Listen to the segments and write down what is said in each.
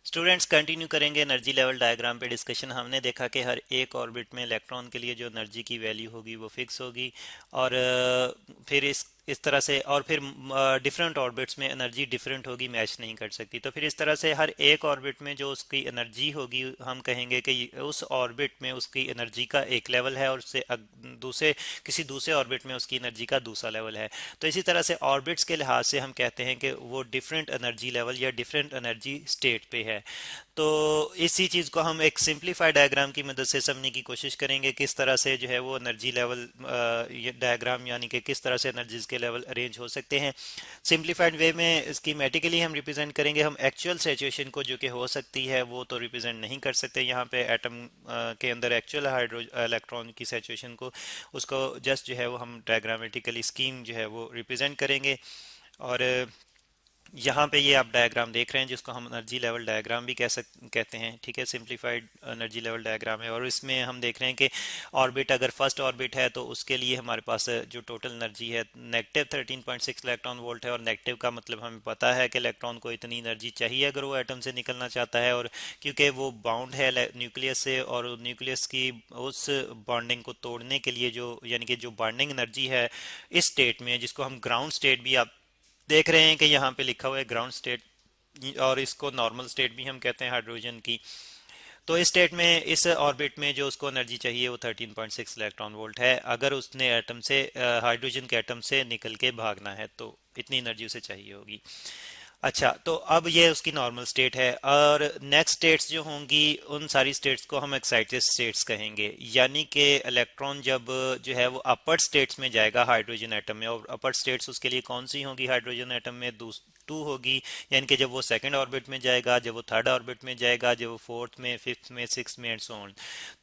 Students continue करेंगे energy level diagram पे discussion. हमने देखा कि हर एक ऑर्बिट में इलेक्ट्रॉन के लिए जो एनर्जी की वैल्यू होगी वो फिक्स होगी, और फिर इस तरह से, और फिर डिफरेंट ऑर्बिट्स में एनर्जी डिफरेंट होगी, मैच नहीं कर सकती। तो फिर इस तरह से हर एक ऑर्बिट में जो उसकी एनर्जी होगी, हम कहेंगे कि उस ऑर्बिट में उसकी एनर्जी का एक लेवल है और उससे दूसरे किसी दूसरे ऑर्बिट में उसकी एनर्जी का दूसरा लेवल है। तो इसी तरह से ऑर्बिट्स के लिहाज से हम कहते हैं कि वो डिफरेंट एनर्जी लेवल या डिफरेंट एनर्जी स्टेट पे है। तो इसी चीज़ को हम एक सिंप्लीफाइड डायग्राम की मदद से समझने की कोशिश करेंगे, किस तरह से जो है वो एनर्जी लेवल डायग्राम, यानी कि किस तरह से एनर्जीज के लेवल अरेंज हो सकते हैं। सिंप्लीफाइड वे में स्कीमेटिकली हम रिप्रेजेंट करेंगे। हम एक्चुअल सिचुएशन को जो कि हो सकती है वो तो रिप्रेजेंट नहीं कर सकते यहाँ पे एटम के अंदर एक्चुअल हाइड्रो इलेक्ट्रॉन की सिचुएशन को, उसको जस्ट जो है वो हम डायग्रामेटिकली स्कीम जो है वो रिप्रेजेंट करेंगे। और यहाँ पे ये आप डायग्राम देख रहे हैं जिसको हम एनर्जी लेवल डायग्राम भी कहते हैं, ठीक है। सिंप्लीफाइड एनर्जी लेवल डायग्राम है, और इसमें हम देख रहे हैं कि ऑर्बिट, अगर फर्स्ट ऑर्बिट है तो उसके लिए हमारे पास जो टोटल एनर्जी है -13.6 इलेक्ट्रॉन वोल्ट है। और नेगेटिव का मतलब हमें पता है कि इलेक्ट्रॉन को इतनी एनर्जी चाहिए अगर वो एटम से निकलना चाहता है, और क्योंकि वो बाउंड है न्यूक्लियस से, और न्यूक्लियस की उस बॉन्डिंग को तोड़ने के लिए जो, यानी कि जो बॉन्डिंग एनर्जी है इस स्टेट में, जिसको हम ग्राउंड स्टेट भी आप देख रहे हैं कि यहाँ पे लिखा हुआ है ग्राउंड स्टेट, और इसको नॉर्मल स्टेट भी हम कहते हैं हाइड्रोजन की। तो इस स्टेट में, इस ऑर्बिट में जो उसको एनर्जी चाहिए वो 13.6 इलेक्ट्रॉन वोल्ट है। अगर उसने एटम से, हाइड्रोजन के एटम से निकल के भागना है तो इतनी एनर्जी उसे चाहिए होगी। अच्छा, तो अब ये उसकी नॉर्मल स्टेट है, और नेक्स्ट स्टेट्स जो होंगी उन सारी स्टेट्स को हम एक्साइटेड स्टेट्स कहेंगे। यानी कि इलेक्ट्रॉन जब जो है वो अपर स्टेट्स में जाएगा हाइड्रोजन एटम में, और अपर स्टेट्स उसके लिए कौन सी होंगी हाइड्रोजन एटम में? टू होगी। यानी कि जब वो सेकंड ऑर्बिट में जाएगा, जब वो थर्ड ऑर्बिट में जाएगा, जब वो फोर्थ में, फिफ्थ में, सिक्स में, एंड सो ऑन।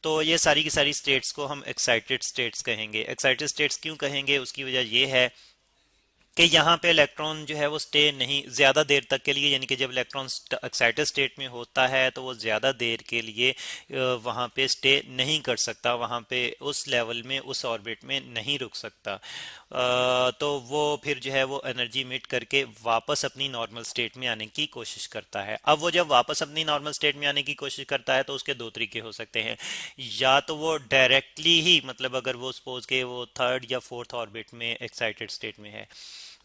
तो ये सारी की सारी स्टेट्स को हम एक्साइटेड स्टेट्स कहेंगे। एक्साइटेड स्टेट्स क्यों कहेंगे? उसकी वजह ये है कि यहाँ पे इलेक्ट्रॉन जो है वो स्टे नहीं ज़्यादा देर तक के लिए, यानी कि जब इलेक्ट्रॉन एक्साइटेड स्टेट में होता है तो वो ज़्यादा देर के लिए वहाँ पे स्टे नहीं कर सकता, वहाँ पे उस लेवल में, उस ऑर्बिट में नहीं रुक सकता। तो वो फिर जो है वो एनर्जी मिट करके वापस अपनी नॉर्मल स्टेट में आने की कोशिश करता है। अब वो जब वापस अपनी नॉर्मल स्टेट में आने की कोशिश करता है तो उसके दो तरीके हो सकते हैं। या तो वो डायरेक्टली ही, मतलब अगर वो सपोज के वो थर्ड या फोर्थ ऑर्बिट में एक्साइटेड स्टेट में है,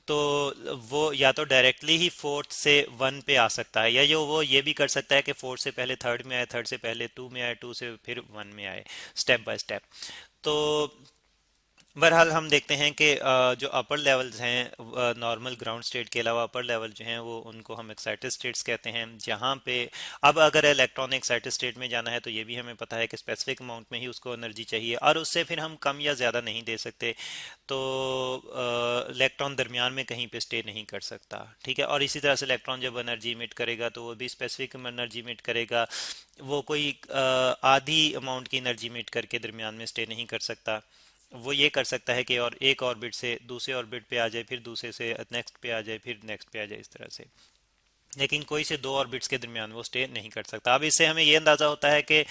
तो वो या तो डायरेक्टली ही फोर्थ से वन पे आ सकता है, या जो वो ये भी कर सकता है कि फोर्थ से पहले थर्ड में आए, थर्ड से पहले टू में आए, टू से फिर वन में आए, स्टेप बाय स्टेप। तो बहरहाल हम देखते हैं कि जो अपर लेवल्स हैं नॉर्मल ग्राउंड स्टेट के अलावा, अपर लेवल जो हैं वो, उनको हम एक्साइटेड स्टेट्स कहते हैं। जहाँ पे अब अगर इलेक्ट्रॉन एक्साइटेड स्टेट में जाना है तो ये भी हमें पता है कि स्पेसिफिक अमाउंट में ही उसको एनर्जी चाहिए, और उससे फिर हम कम या ज़्यादा नहीं दे सकते। तो इलेक्ट्रॉन दरमियान में कहीं पे स्टे नहीं कर सकता, ठीक है। और इसी तरह से इलेक्ट्रॉन जब एनर्जी इमिट करेगा तो वो भी स्पेसिफिक एनर्जी इमिट करेगा, वो कोई आधी अमाउंट की एनर्जी इमिट करके दरमियान में स्टे नहीं कर सकता। वो ये कर सकता है कि और एक ऑर्बिट से दूसरे ऑर्बिट पे आ जाए, फिर दूसरे से नेक्स्ट पे आ जाए, फिर नेक्स्ट पे आ जाए, इस तरह से। लेकिन कोई से दो ऑर्बिट्स के दरमियान वो स्टे नहीं कर सकता। अब इससे हमें ये अंदाज़ा होता है कि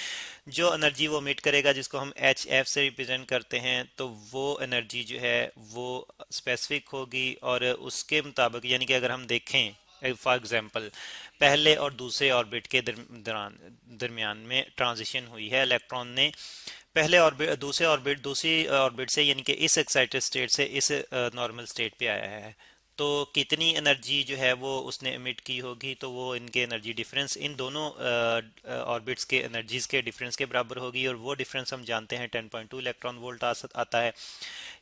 जो एनर्जी वो मिट करेगा, जिसको हम एच एफ से रिप्रेजेंट करते हैं, तो वो एनर्जी जो है वो स्पेसिफिक होगी, और उसके मुताबिक, यानी कि अगर हम देखें फॉर एग्जांपल, पहले और दूसरे ऑर्बिट के दरमियान में ट्रांजिशन हुई है, इलेक्ट्रॉन ने पहले ऑर्बिट, दूसरी ऑर्बिट से, यानी कि इस एक्साइटेड स्टेट से इस नॉर्मल स्टेट पे आया है, तो कितनी एनर्जी जो है वो उसने एमिट की होगी? तो वो इनके एनर्जी डिफरेंस, इन दोनों ऑर्बिट्स के एनर्जीज के डिफरेंस के बराबर होगी, और वो डिफरेंस हम जानते हैं 10.2 इलेक्ट्रॉन वोल्ट आता है।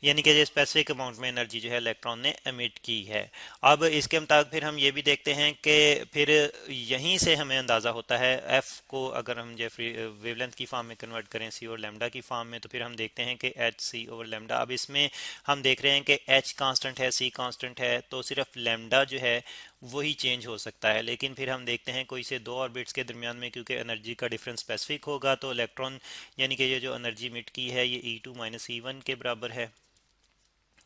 यानी कि स्पेसिफिक अमाउंट में एनर्जी जो है इलेक्ट्रॉन ने एमिट की है। अब इसके मुताबिक फिर हम ये भी देखते हैं कि फिर यहीं से हमें अंदाज़ा होता है, एफ को अगर हम जेफरी वेवलेंथ की फॉर्म में कन्वर्ट करें, सी और लेमडा की फॉर्म में, तो फिर हम देखते हैं कि एच सी ओवर लेमडा। अब इसमें हम देख रहे हैं कि एच कांस्टेंट है, सी कांस्टेंट है, तो सिर्फ लेमडा जो है वही चेंज हो सकता है। लेकिन फिर हम देखते हैं कोई से दो ऑर्बिट्स के दरमियान में, क्योंकि एनर्जी का डिफरेंस स्पेसिफिक होगा, तो इलेक्ट्रॉन, यानी कि ये जो एनर्जी मिट की है ये E2 माइनस E1 के बराबर है।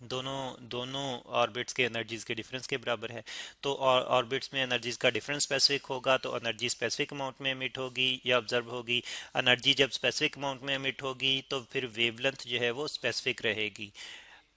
दोनों दोनों ऑर्बिट्स के एनर्जीज के डिफरेंस के बराबर है। तो ऑर्बिट्स में एनर्जीज का डिफरेंस स्पेसिफिक होगा, तो एनर्जी स्पेसिफिक अमाउंट में एमिट होगी या ऑब्जर्व होगी। एनर्जी जब स्पेसिफिक अमाउंट में एमिट होगी तो फिर वेवलेंथ जो है वो स्पेसिफिक रहेगी।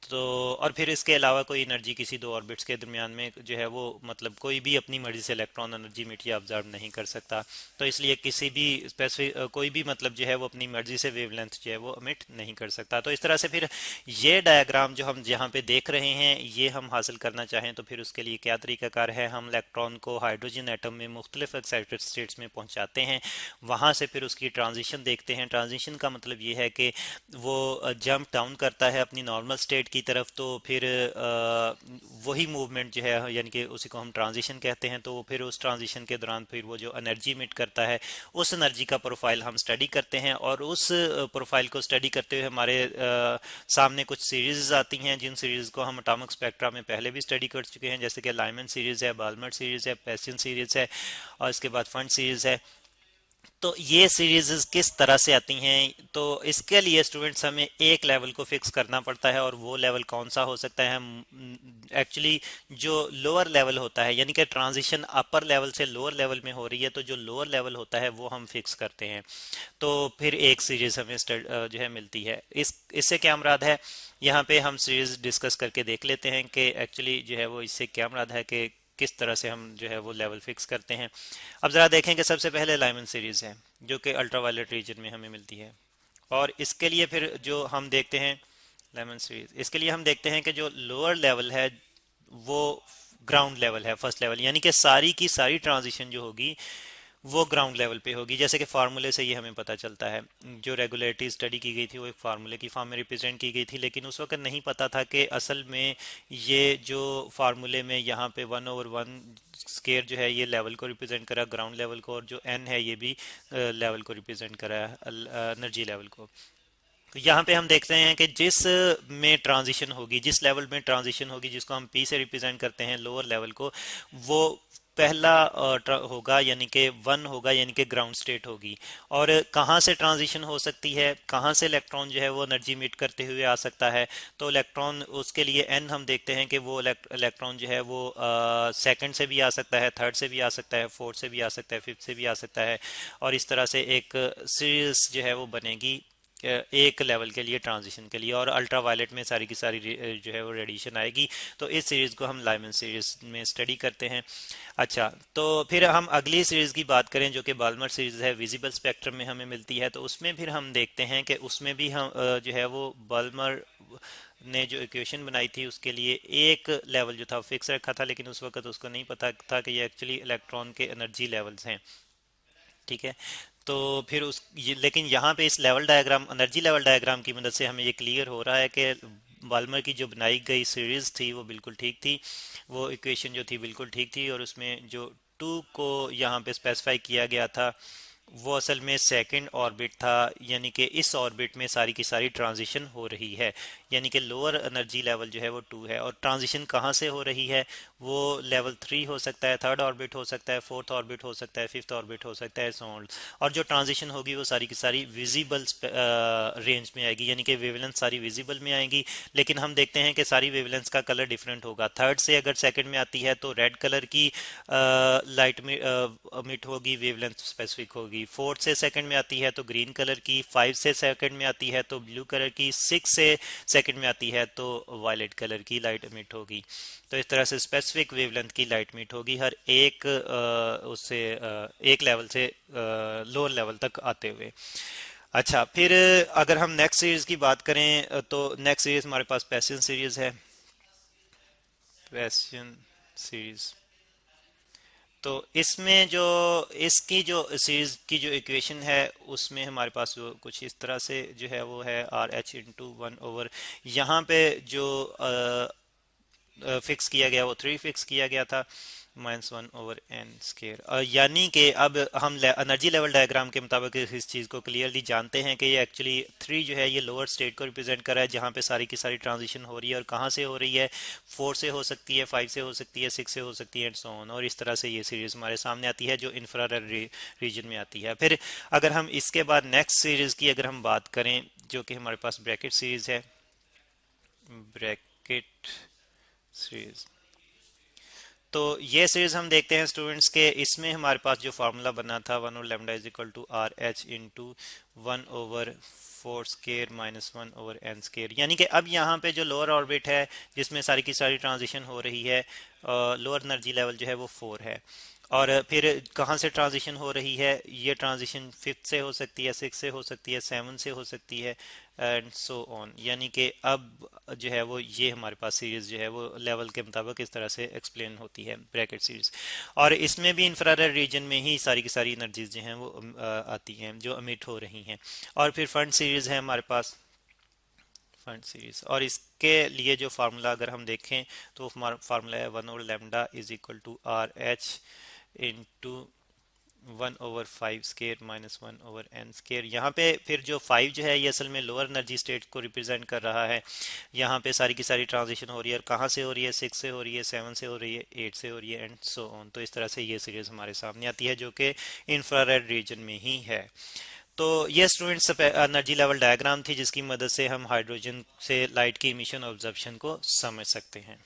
तो और फिर इसके अलावा कोई एनर्जी किसी दो ऑर्बिट्स के दरमियान में जो है वो मतलब कोई भी अपनी मर्जी से इलेक्ट्रॉन एनर्जी इमिट या ऑब्जर्व नहीं कर सकता। तो इसलिए किसी भी स्पेसिफिक कोई भी मतलब जो है वो अपनी मर्जी से वेवलेंथ जो है वो इमिट नहीं कर सकता। तो इस तरह से फिर ये डायग्राम जो हम यहाँ पे देख रहे हैं ये हम हासिल करना चाहें तो फिर उसके लिए क्या तरीकाकार है, हम इलेक्ट्रॉन को हाइड्रोजन एटम में मुख्तलिफ एक्साइटेड स्टेट्स में पहुँचाते हैं, वहाँ से फिर उसकी ट्रांजिशन देखते हैं। ट्रांजिशन का मतलब ये है कि वो जंप डाउन करता है अपनी नॉर्मल स्टेट की तरफ, तो फिर वही मूवमेंट जो है यानी कि उसी को हम ट्रांजिशन कहते हैं। तो फिर उस ट्रांजिशन के दौरान फिर वो जो एनर्जी इमिट करता है उस एनर्जी का प्रोफाइल हम स्टडी करते हैं, और उस प्रोफाइल को स्टडी करते हुए हमारे सामने कुछ सीरीज आती हैं जिन सीरीज को हम एटॉमिक स्पेक्ट्रा में पहले भी स्टडी कर चुके हैं, जैसे कि लाइमन सीरीज है, बाल्मर सीरीज है, पैसियन सीरीज है, और इसके बाद फंड सीरीज है। तो ये सीरीज किस तरह से आती हैं, तो इसके लिए स्टूडेंट्स हमें एक लेवल को फिक्स करना पड़ता है, और वो लेवल कौन सा हो सकता है। एक्चुअली जो लोअर लेवल होता है यानी कि ट्रांजिशन अपर लेवल से लोअर लेवल में हो रही है, तो जो लोअर लेवल होता है वो हम फिक्स करते हैं। तो फिर एक सीरीज हमें जो है मिलती है। इससे क्या मुराद है, यहाँ पे हम सीरीज डिस्कस करके देख लेते हैं कि एक्चुअली जो है वो इससे क्या मुराद है कि किस तरह से हम जो है वो लेवल फिक्स करते हैं। अब ज़रा देखें कि सबसे पहले लाइमन सीरीज है जो कि अल्ट्रावायलेट रीजन में हमें मिलती है, और इसके लिए फिर जो हम देखते हैं लेमन सीरीज, इसके लिए हम देखते हैं कि जो लोअर लेवल है वो ग्राउंड लेवल है, फर्स्ट लेवल, यानी कि सारी की सारी ट्रांजिशन जो होगी वो ग्राउंड लेवल पे होगी। जैसे कि फार्मूले से ये हमें पता चलता है, जो रेगुलेटरी स्टडी की गई थी वो एक फार्मूले की फॉर्म में रिप्रेजेंट की गई थी, लेकिन उस वक्त नहीं पता था कि असल में ये जो फार्मूले में यहाँ पे 1/1 स्केयर जो है ये लेवल को रिप्रेजेंट करा, ग्राउंड लेवल को, और जो एन है ये भी लेवल को रिप्रेजेंट करा एनर्जी लेवल को। तो यहाँ पे हम देखते हैं कि जिस में ट्रांजिशन होगी, जिस लेवल में ट्रांजिशन होगी, जिसको हम पी से रिप्रेजेंट करते हैं लोअर लेवल को, वो पहला होगा यानी कि वन होगा, यानी कि ग्राउंड स्टेट होगी। और कहाँ से ट्रांजिशन हो सकती है, कहाँ से इलेक्ट्रॉन जो है वो एनर्जी इमिट करते हुए आ सकता है, तो इलेक्ट्रॉन उसके लिए एन हम देखते हैं कि वो इलेक्ट्रॉन जो है वो सेकंड से भी आ सकता है, थर्ड से भी आ सकता है, फोर्थ से भी आ सकता है, फिफ्थ से भी आ सकता है, और इस तरह से एक सीरीज जो है वो बनेगी एक लेवल के लिए, ट्रांजिशन के लिए। और अल्ट्रावायलेट में सारी की सारी जो है वो रेडिएशन आएगी। तो इस सीरीज़ को हम लाइमन सीरीज़ में स्टडी करते हैं। अच्छा, तो फिर हम अगली सीरीज़ की बात करें जो कि बाल्मर सीरीज़ है, विजिबल स्पेक्ट्रम में हमें मिलती है। तो उसमें फिर हम देखते हैं कि उसमें भी हम जो है वो बाल्मर ने जो इक्वेशन बनाई थी उसके लिए एक लेवल जो था फिक्स रखा था, लेकिन उस वक्त उसको नहीं पता था कि ये एक्चुअली इलेक्ट्रॉन के एनर्जी लेवल्स हैं। ठीक है, तो फिर लेकिन यहाँ पे इस level diagram, energy level diagram की मदद से हमें ये क्लियर हो रहा है कि बाल्मर की जो बनाई गई सीरीज थी वो बिल्कुल ठीक थी, वो इक्वेशन जो थी बिल्कुल ठीक थी, और उसमें जो टू को यहाँ पे स्पेसिफाई किया गया था वो असल में सेकंड ऑर्बिट था, यानी कि इस ऑर्बिट में सारी की सारी ट्रांजिशन हो रही है, यानी कि लोअर एनर्जी लेवल जो है वो 2 है। और ट्रांजिशन कहाँ से हो रही है, वो लेवल 3 हो सकता है, थर्ड ऑर्बिट हो सकता है, फोर्थ ऑर्बिट हो सकता है, फिफ्थ ऑर्बिट हो सकता है, सो ऑन। और जो ट्रांजिशन होगी वो सारी की सारी विजिबल रेंज में आएगी, यानी कि वेवलेंथ सारी विजिबल में आएगी। लेकिन हम देखते हैं कि सारी वेवलेंथ का कलर डिफरेंट होगा। थर्ड से अगर सेकंड में आती है तो रेड कलर की लाइट में मिट होगी, वेवलेंथ स्पेसिफिक होगी। फोर्थ से सेकंड में आती है तो ग्रीन कलर की, 5 से सेकंड में आती है तो ब्लू कलर की, 6 से सेकंड में आती है तो वायलेट कलर की लाइट मिट होगी। तो इस तरह से स्पेसिफिक वेवलेंथ की लाइट मिट होगी हर एक उससे एक लेवल से लोअर लेवल तक आते हुए। अच्छा, फिर अगर हम नेक्स्ट सीरीज की बात करें तो नेक्स्ट सीरीज हमारे पास पैशन सीरीज है, पैशन सीरीज। तो इसमें जो इसकी जो सीरीज की जो इक्वेशन है उसमें हमारे पास वो कुछ इस तरह से जो है वो है RH/1/, यहाँ पे जो फिक्स किया गया वो 3 फिक्स किया गया था, -1/n²। यानी कि अब हम एनर्जी लेवल डायग्राम के मुताबिक इस चीज़ को क्लियरली जानते हैं कि ये एक्चुअली 3 जो है ये लोअर स्टेट को रिप्रेजेंट कर रहा है, जहाँ पे सारी की सारी ट्रांजिशन हो रही है। और कहाँ से हो रही है, 4 से हो सकती है, 5 से हो सकती है, 6 से हो सकती है, एंड सो ऑन। और इस तरह से ये सीरीज हमारे सामने आती है जो इंफ्रारेड रीजन में आती है। फिर अगर हम इसके बाद नेक्स्ट सीरीज की अगर हम बात करें जो कि हमारे पास ब्रैकेट सीरीज है, ब्रैकेट सीरीज। तो ये सीरीज हम देखते हैं स्टूडेंट्स के, इसमें हमारे पास जो फार्मूला बना था 1/λ = RH × 1/4 4 square minus 1 over n square. यानी कि अब यहाँ पे जो लोअर ऑर्बिट है जिसमें सारी की सारी ट्रांजिशन हो रही है, लोअर एनर्जी लेवल जो है वो 4 है। और फिर कहाँ से ट्रांजिशन हो रही है, ये ट्रांजिशन 5th से हो सकती है, 6 से हो सकती है, 7 से हो सकती है, एंड सो ऑन। यानी कि अब जो है वो ये हमारे पास सीरीज जो है वो लेवल के मुताबिक इस तरह से एक्सप्लेन होती है, ब्रैकेट सीरीज। और इसमें भी इंफ्रारेड रीजन में ही सारी की सारी एनर्जीज जो हैं वो आती हैं जो अमिट हो रही हैं। और फिर फंड सीरीज है हमारे पास, फंड सीरीज। और इसके लिए जो फार्मूला अगर हम देखें तो फार्मूला है 1 over lambda is equal to R H into 1/5 square minus 1/n square. यहाँ पे फिर जो 5 जो है ये असल में लोअर एनर्जी स्टेट को रिप्रेजेंट कर रहा है। यहाँ पे सारी की सारी ट्रांजिशन हो रही है, और कहाँ से हो रही है, 6 से हो रही है, 7 से हो रही है, 8 से हो रही है, एंड सो ऑन। तो इस तरह से ये सीरीज हमारे सामने आती है जो कि इंफ्रारेड रीजन में ही है। तो ये स्टूडेंट्स एनर्जी लेवल डायग्राम थी जिसकी मदद से हम हाइड्रोजन से लाइट की इमिशन ऑब्जर्प्शन को समझ सकते हैं।